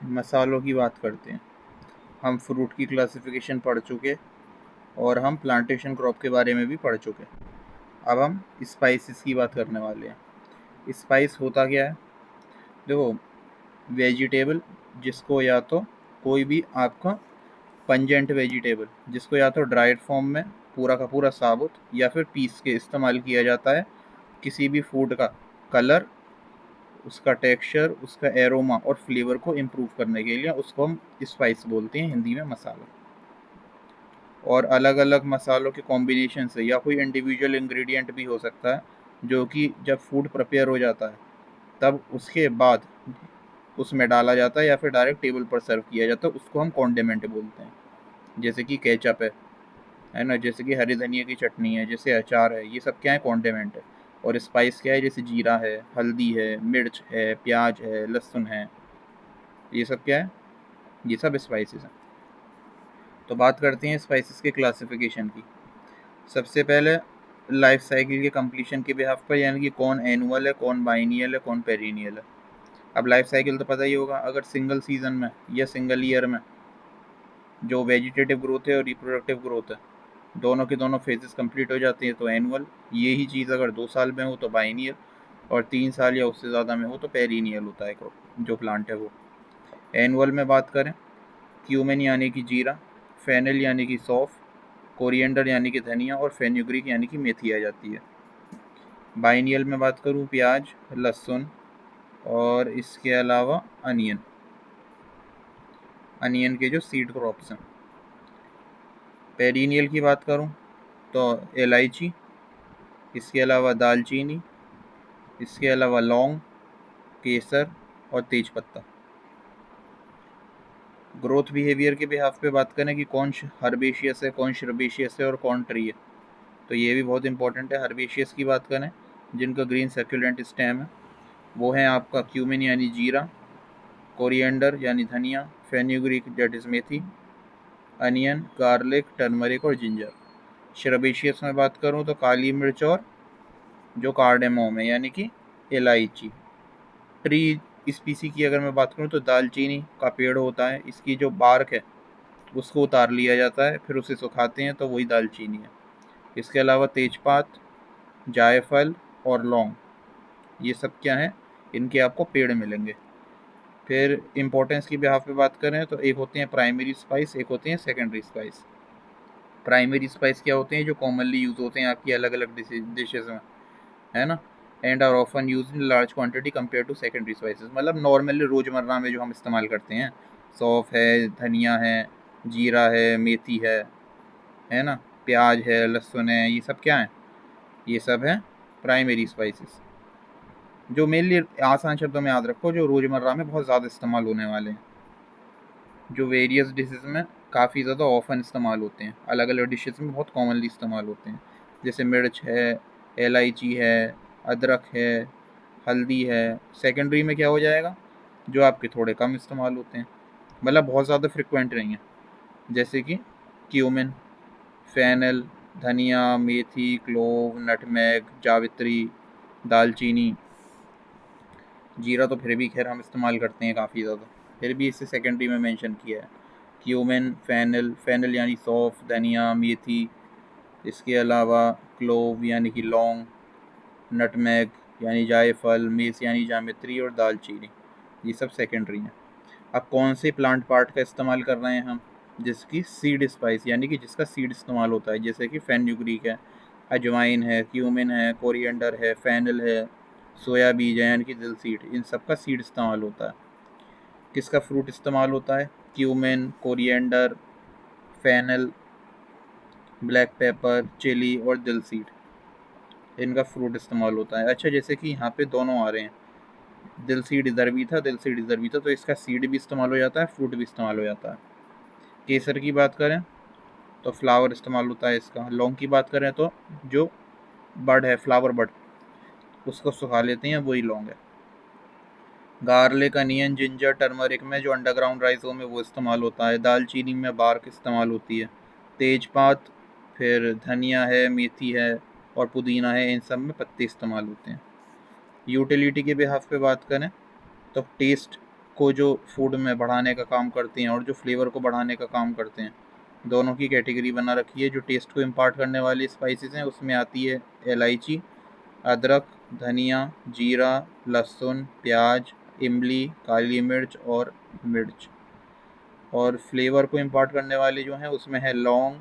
मसालों की बात करते हैं। हम फ्रूट की क्लासिफिकेशन पढ़ चुके और हम प्लांटेशन क्रॉप के बारे में भी पढ़ चुके। अब हम स्पाइसेस की बात करने वाले हैं। स्पाइस होता क्या है? देखो, वेजिटेबल जिसको या तो कोई भी आपका पंजेंट वेजिटेबल जिसको या तो ड्राइड फॉर्म में पूरा का पूरा साबुत या फिर पीस के इस्तेमाल किया जाता है किसी भी फूड का कलर, उसका टेक्सचर, उसका एरोमा और फ्लेवर को इम्प्रूव करने के लिए, उसको हम स्पाइस बोलते हैं, हिंदी में मसाला। और अलग अलग मसालों के कॉम्बिनेशन से या कोई इंडिविजुअल इंग्रेडिएंट भी हो सकता है जो कि जब फूड प्रिपेयर हो जाता है तब उसके बाद उसमें डाला जाता है या फिर डायरेक्ट टेबल पर सर्व किया जाता है, उसको हम कॉन्डिमेंट बोलते हैं। जैसे कि केचप है ना, जैसे कि हरी धनिया की चटनी है, जैसे अचार है, ये सब क्या है? कॉन्डिमेंट है। और स्पाइस क्या है? जैसे जीरा है, हल्दी है, मिर्च है, प्याज है, लहसुन है, ये सब क्या है? ये सब स्पाइसेस हैं। तो बात करते हैं स्पाइसेस के क्लासिफिकेशन की। सबसे पहले लाइफ साइकिल के कंप्लीशन के बिहाफ पर, यानी कि कौन एनुअल है, कौन बाइनियल है, कौन पेरिनियल है। अब लाइफ साइकिल तो पता ही होगा, अगर सिंगल सीजन में या सिंगल ईयर में जो वेजिटेटिव ग्रोथ है और रिप्रोडक्टिव ग्रोथ है, दोनों के दोनों फेजेस कंप्लीट हो जाते हैं तो एनुअल। यही चीज़ अगर 2 साल में हो तो बाइनियल, और 3 साल या उससे ज़्यादा में हो तो पेरिनियल होता है जो प्लांट है वो। एनुअल में बात करें, क्यूमेन यानी कि जीरा, फेनल यानी कि सौंफ, कोरिएंडर यानी कि धनिया और फेन्यूग्रीक यानी कि मेथी आ जाती है। बाइनियल में बात करूँ, प्याज, लहसुन और इसके अलावा अनियन के जो सीड क्रॉप्स हैं। पेरिनियल की बात करूँ तो इलायची, इसके अलावा दालचीनी, इसके अलावा लौंग, केसर और तेज़पत्ता। ग्रोथ बिहेवियर के बिहाफ पे बात करें कि कौन हर्बेशियस है, कौन श्रबेशियस है और कौन ट्री है, तो ये भी बहुत इंपॉर्टेंट है। हर्बेशियस की बात करें जिनका ग्रीन सक्यूलेंट स्टेम है, वो है आपका क्यूमिन यानी जीरा, कोरिएंडर यानी धनिया, fenugreek that is methi, onion, garlic, turmeric और जिंजर। श्रबेशियस में बात करूँ तो काली मिर्च और जो कार्डेमोम है यानी कि इलायची। ट्री स्पीसी की अगर मैं बात करूँ तो दालचीनी का पेड़ होता है, इसकी जो बार्क है उसको उतार लिया जाता है, फिर उसे सुखाते हैं तो वही दालचीनी है। इसके अलावा तेजपात, जायफल और लौंग, ये सब क्या है? इनके आपको पेड़ मिलेंगे। फिर इम्पोर्टेंस की बिहाफ पे बात करें तो एक होते हैं प्राइमरी स्पाइस, एक होते हैं सेकेंडरी स्पाइस। प्राइमरी स्पाइस क्या होते हैं? जो कॉमनली यूज़ होते हैं आपकी अलग अलग डिशेज़ में, है ना, and are often used in large quantity compare to secondary spices. मतलब नॉर्मली रोज़मर्रा में जो हम इस्तेमाल करते हैं, सौंफ है, धनिया है, जीरा है, मेथी है ना, प्याज है, लहसुन है, ये सब क्या है? ये सब है प्राइमरी स्पाइसेस, जो मेनली आसान शब्दों में याद रखो, जो रोज़मर्रा में बहुत ज़्यादा इस्तेमाल होने वाले हैं, जो वेरियस डिशेज़ में काफ़ी ज़्यादा ऑफन इस्तेमाल होते हैं, अलग अलग डिशेज़ में बहुत कॉमनली इस्तेमाल होते हैं। जैसे मिर्च है, इलायची है, अदरक है, हल्दी है। सेकेंडरी में क्या हो जाएगा? जो आपके थोड़े कम इस्तेमाल होते हैं, मतलब बहुत ज़्यादा फ्रिक्वेंट नहीं है, जैसे कि क्यूमिन, फेनल, धनिया, मेथी, क्लोव, नटमेग, जावित्री, दालचीनी। जीरा तो फिर भी खैर हम इस्तेमाल करते हैं काफ़ी ज़्यादा, फिर भी इसे सेकेंडरी में मेंशन किया है। क्यूमिन, फेनल यानी सौंफ, धनिया, मेथी, इसके अलावा क्लोव यानी कि लौंग, नटमेग यानी जायफल, मेस यानी जावित्री और दालचीनी, ये सब सेकेंडरी हैं। अब कौन से प्लांट पार्ट का इस्तेमाल कर रहे हैं हम? जिसकी सीड स्पाइस यानी कि जिसका सीड इस्तेमाल होता है, जैसे कि फेन्यूग्रीक है, अजवाइन है, क्यूमिन है, कोरिएंडर है, फेनल है, सोया बीज है यानी कि दिल सीड, इन सब का सीड इस्तेमाल होता है। किसका फ्रूट इस्तेमाल होता है? Cumin, coriander, fennel, black pepper, chilli और दिल सीड, इनका फ्रूट इस्तेमाल होता है। अच्छा, जैसे कि यहाँ पे दोनों आ रहे हैं, दिल सीड इधर भी था, दिल सीड इधर भी था, तो इसका सीड भी इस्तेमाल हो जाता है, फ्रूट भी इस्तेमाल हो जाता है। केसर की बात करें तो फ्लावर इस्तेमाल होता है इसका। लौंग की बात करें तो जो बड है, फ्लावर बड, उसको सुखा लेते हैं, वही लौंग है। गार्लिक, अनियन, जिंजर, टर्मरिक में जो अंडरग्राउंड राइस हो में वो इस्तेमाल होता है। दालचीनी में बार्क इस्तेमाल होती है। तेजपात, फिर धनिया है, मेथी है और पुदीना है, इन सब में पत्ते इस्तेमाल होते हैं। यूटिलिटी के बिहाफ पे बात करें तो टेस्ट को जो फूड में बढ़ाने का काम करते हैं और जो फ्लेवर को बढ़ाने का काम करते हैं, दोनों की कैटेगरी बना रखी है। जो टेस्ट को इम्पार्ट करने वाली स्पाइसेस हैं उसमें आती है इलायची, अदरक, धनिया, जीरा, लहसुन, प्याज, इमली, काली मिर्च और मिर्च। और फ्लेवर को इम्पार्ट करने वाले जो हैं उसमें है लौंग,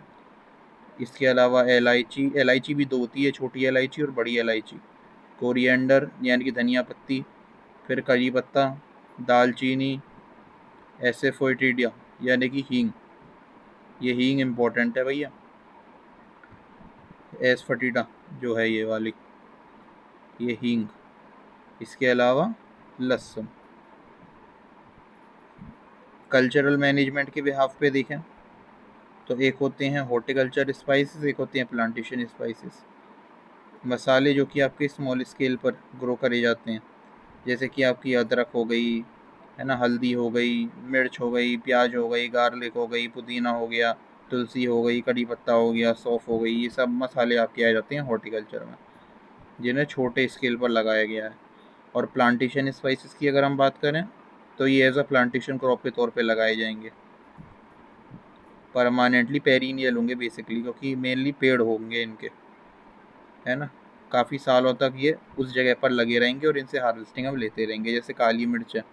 इसके अलावा इलायची भी 2 होती है, छोटी इलायची और बड़ी इलायची, कोरिएंडर यानी कि धनिया पत्ती, फिर करी पत्ता, दालचीनी, एसेफोइटिडिया यानी कि हींग। ये हींग इम्पोर्टेंट है भैया, एसफटिडा जो है ये वाली, ये हींग। इसके अलावा लहसुन। कल्चरल मैनेजमेंट के बिहाफ पे देखें तो एक होते हैं हॉर्टिकल्चर स्पाइसेस, एक होते हैं प्लांटेशन स्पाइसेस। मसाले जो कि आपके स्मॉल स्केल पर ग्रो करे जाते हैं, जैसे कि आपकी अदरक हो गई, है ना, हल्दी हो गई, मिर्च हो गई, प्याज हो गई, गार्लिक हो गई, पुदीना हो गया, तुलसी हो गई, कड़ी पत्ता हो गया, सौंफ हो गई। ये सब मसाले आपके आ जाते हैं हॉर्टिकल्चर में, जिन्हें छोटे स्केल पर लगाया गया है। और प्लांटेशन स्पाइसेस की अगर हम बात करें तो ये एज अ प्लांटेशन क्रॉप के तौर पे लगाए जाएंगे, परमानेंटली पेरिनियल होंगे बेसिकली, क्योंकि मेनली पेड़ होंगे इनके, है ना। काफ़ी सालों तक ये उस जगह पर लगे रहेंगे और इनसे हार्वेस्टिंग हम लेते रहेंगे। जैसे काली मिर्च है,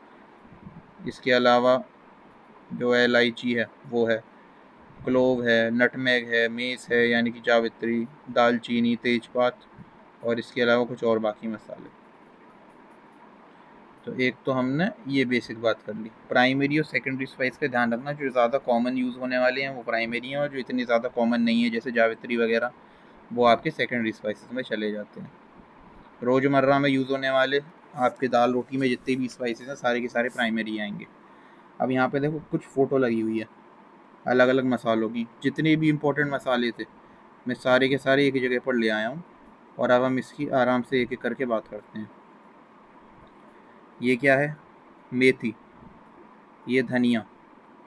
इसके अलावा जो है इलायची है वो है, क्लोव है, नटमेग है, मेस है यानी कि जावित्री, दालचीनी, तेजपात, और इसके अलावा कुछ और बाकी मसाले। तो एक तो हमने ये बेसिक बात कर ली। प्राइमरी और सेकेंडरी स्पाइस का ध्यान रखना, जो ज़्यादा कॉमन यूज़ होने वाले हैं वो प्राइमरी हैं, और जो इतनी ज़्यादा कॉमन नहीं है जैसे जावित्री वगैरह वो आपके सेकेंडरी स्पाइसेस में चले जाते हैं। रोज़मर्रा में यूज़ होने वाले आपके दाल रोटी में जितने भी स्पाइसेस हैं सारे के सारे प्राइमरी आएंगे। अब यहाँ पे देखो कुछ फ़ोटो लगी हुई है अलग अलग मसालों की, जितने भी इम्पोर्टेंट मसाले थे मैं सारे के सारे एक जगह पर ले आया हूँ, और अब हम इसकी आराम से एक एक करके बात करते हैं। ये क्या है? मेथी। ये धनिया।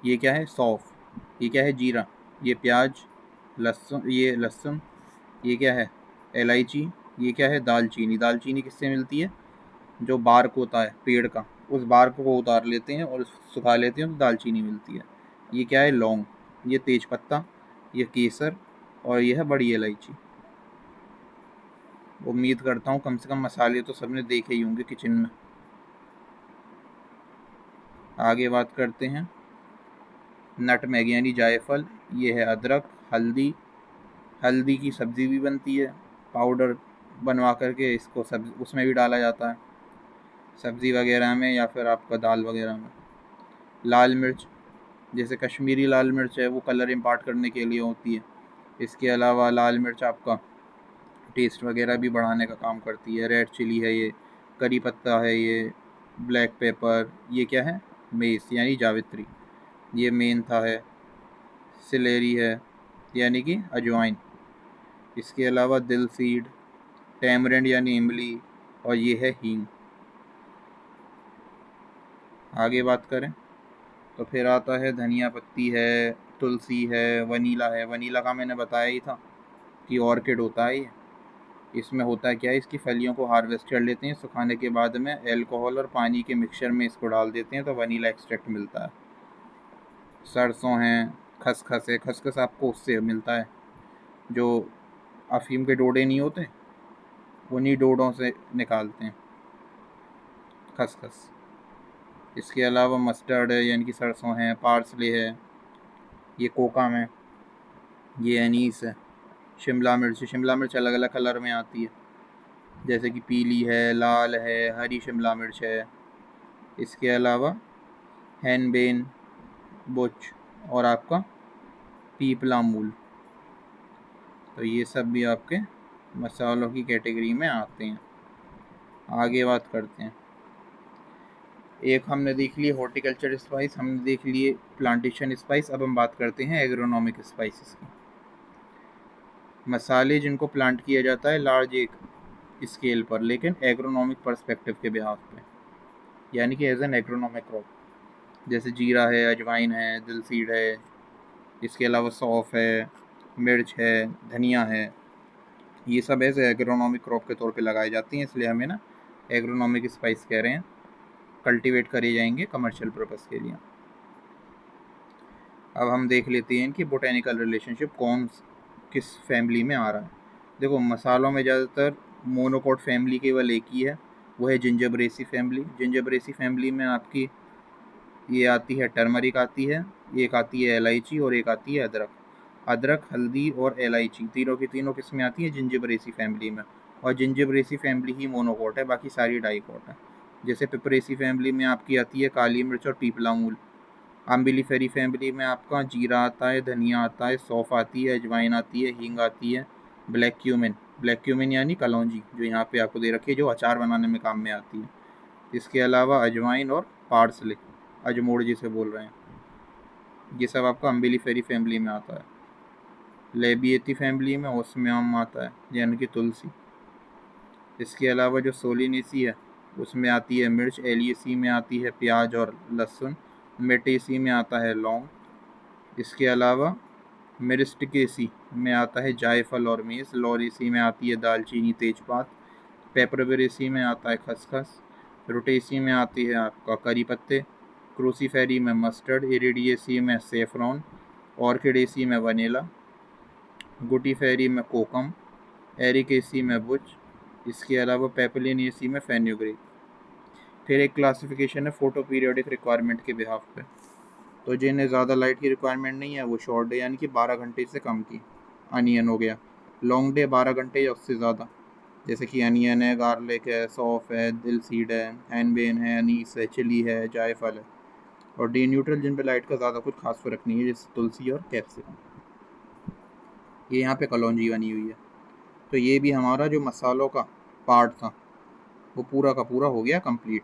ये क्या है? सौंफ। ये क्या है? जीरा। ये प्याज, लहसुन, ये लहसुन। ये क्या है? इलायची। ये क्या है? दालचीनी। दालचीनी किससे मिलती है? जो बार्क होता है पेड़ का, उस बार्क को उतार लेते हैं और सुखा लेते हैं तो दालचीनी मिलती है। ये क्या है? लौंग। ये तेजपत्ता। ये केसर, और ये है बड़ी इलायची। उम्मीद करता हूँ कम से कम मसाले तो सबने देखे ही होंगे किचन में। आगे बात करते हैं नटमेग यानी जायफल। ये है अदरक, हल्दी। हल्दी की सब्ज़ी भी बनती है, पाउडर बनवा करके इसको उसमें भी डाला जाता है, सब्ज़ी वगैरह में या फिर आपका दाल वगैरह में। लाल मिर्च, जैसे कश्मीरी लाल मिर्च है वो कलर इम्पार्ट करने के लिए होती है। इसके अलावा लाल मिर्च आपका टेस्ट वगैरह भी बढ़ाने का काम करती है। रेड चिली है ये, करी पत्ता है ये, ब्लैक पेपर। ये क्या है? मेस यानी जावित्री। ये मेंथा है, सिलेरी है यानी कि अजवाइन। इसके अलावा दिल सीड, टैमरिंड यानी इमली, और ये है हींग। आगे बात करें तो फिर आता है धनिया पत्ती है, तुलसी है, वनीला है। वनीला का मैंने बताया ही था कि ऑर्किड होता है ये। इसमें होता है क्या है, इसकी फलियों को हार्वेस्ट कर लेते हैं, सुखाने के बाद में अल्कोहल और पानी के मिक्सचर में इसको डाल देते हैं तो वनीला एक्सट्रैक्ट मिलता है। सरसों हैं, खसखस है। खसखस आपको उससे मिलता है जो अफीम के डोडे नहीं होते, उन्हीं डोडों से निकालते हैं खसखस। इसके अलावा मस्टर्ड है यानी कि सरसों है, पार्सले है, ये कोकम है, ये एनीस है, शिमला मिर्च। शिमला मिर्च अलग अलग कलर में आती है, जैसे कि पीली है, लाल है, हरी शिमला मिर्च है। इसके अलावा हैनबेन, बुच, और आपका पीपला मूल। तो ये सब भी आपके मसालों की कैटेगरी में आते हैं। आगे बात करते हैं, एक हमने देख लिए हॉर्टिकल्चर स्पाइस, हमने देख लिए प्लांटेशन स्पाइस। अब हम बात करते हैं एग्रोनॉमिक स्पाइसेस की। मसाले जिनको प्लांट किया जाता है लार्ज एक स्केल पर, लेकिन एग्रोनॉमिक पर्सपेक्टिव के बिहाफ पे, यानी कि एज एन एग्रोनॉमिक क्रॉप। जैसे जीरा है, अजवाइन है, दिल सीड है, इसके अलावा सौंफ है, मिर्च है, धनिया है। ये सब एज एग्रोनॉमिक क्रॉप के तौर पे लगाई जाती हैं, इसलिए हमें ना एग्रोनॉमिक स्पाइस कह रहे हैं। कल्टीवेट करे जाएंगे कमर्शियल पर्पस के लिए। अब हम देख लेते हैं कि बोटेनिकल रिलेशनशिप कौन किस फैमिली में आ रहा है। देखो, मसालों में ज़्यादातर मोनोकोट फैमिली केवल एक ही है, वो है जिंजरब्रेसी फैमिली। जिंजरब्रेसी फैमिली में आपकी ये आती है टर्मरिक आती है, एक आती है इलायची और एक आती है अदरक। अदरक, हल्दी और इलायची तीनों की तीनों किस्में आती हैं जिंजरब्रेसी फैमिली में, और जिंजरब्रेसी फैमिली ही मोनोकोट है, बाकी सारी डाइकोट है। जैसे पिपरेसी फैमिली में आपकी आती है काली मिर्च और पीपला मूल। अम्बिलीफेरी फैमिली में आपका जीरा आता है, धनिया आता है, सौंफ आती है, अजवाइन आती है, हींग आती है, ब्लैक क्यूमिन, ब्लैक क्यूमिन यानी कलौंजी जो यहाँ पे आपको दे रखी है, जो अचार बनाने में काम में आती है। इसके अलावा अजवाइन और पार्सले, अजमोड़ जिसे बोल रहे हैं, ये सब आपका अम्बिलीफेरी फैमिली में आता है। लेबिएती फैमिली में ओस्मियम आता है, यानी कि तुलसी। इसके अलावा जो सोलिनेसी है उसमें आती है मिर्च, एलियसी में आती है प्याज और लहसुन, मेटेसी में आता है लौंग। इसके अलावा मिरिस्टिकेसी में आता है जायफल और मेस, लॉरेसी में आती है दालचीनी तेजपात, पेपरवेरेसी में आता है खसखस, रोटेसी में आती है आपका करी पत्ते, क्रूसीफेरी में मस्टर्ड, इरिडियेसी में सेफ्रॉन, ऑर्किडेसी में वनीला, गुटीफेरी में कोकम, एरिकेसी में बुच। इसके अलावा पेपलिनेसी में फेन्यूग्रीक। फिर एक क्लासिफिकेशन है फोटो पीरियोडिक रिक्वायरमेंट के बिहाफ पे। तो जिन्हें ज़्यादा लाइट की रिक्वायरमेंट नहीं है वो शॉर्ट डे यानी कि 12 घंटे से कम की, अनियन हो गया। लॉन्ग डे 12 घंटे या उससे ज़्यादा, जैसे कि अनियन है, गार्लिक है, सौफ है, दिल सीड है, हैनबेन है, अनीस है, चिली है, जायफल है। और डे न्यूट्रल जिन पे लाइट का ज़्यादा कुछ खास फर्क नहीं है, जैसे तुलसी और कैप्सिकम। ये यहाँ पे कलौंजी बनी हुई है। तो ये भी हमारा जो मसालों का पार्ट था वो पूरा का पूरा हो गया कंप्लीट।